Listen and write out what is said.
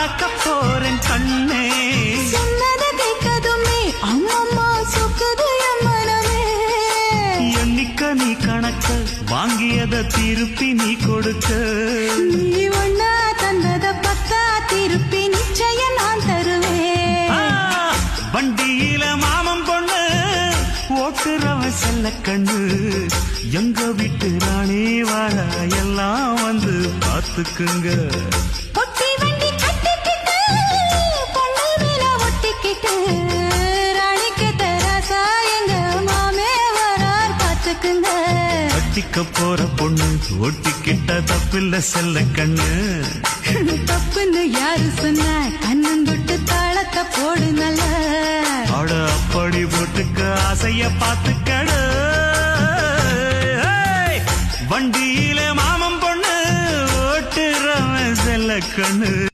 அளக்க போறேன் கண்ணே. சொன்னதை கேட்கதுமே அம்மம்மா சொக்குது என் மனமே. எண்ணிக்க நீ கணக்க வாங்கியத திருப்பி நீ கொடுக்க. நீ ஒன்னா தந்தத பத்தா திருப்பி நிச்சயம் நான் தருவேன். வண்டியில மாமன் பொண்ணு ஓட்டுறவன் செல்ல கண்ணு. எங்க வீட்டு ராணி வாழ எல்லாம் வந்து பாத்துக்குங்க. பொட்டி வண்டி கட்டிக்கிட்டு பொண்ணு மேல ஒட்டிக்கிட்டு ராணிக்கு தராசா எங்க மாமே வரார் பாத்துக்குங்க. ஒட்டிக்க போற பொண்ணு ஒட்டிக்கிட்ட தப்பில்ல செல்ல கண்ணு. தப்புன்னு யாரு சொன்ன கண்ணந்தொட்டு தாளத்தை போடு நல்ல. அட அப்படி போட்டுக்க ஆசைய பாத்துக்கடு. வண்டியில மாமன் பொண்ணு ஓட்டுறவன் செல்ல கண்ணு.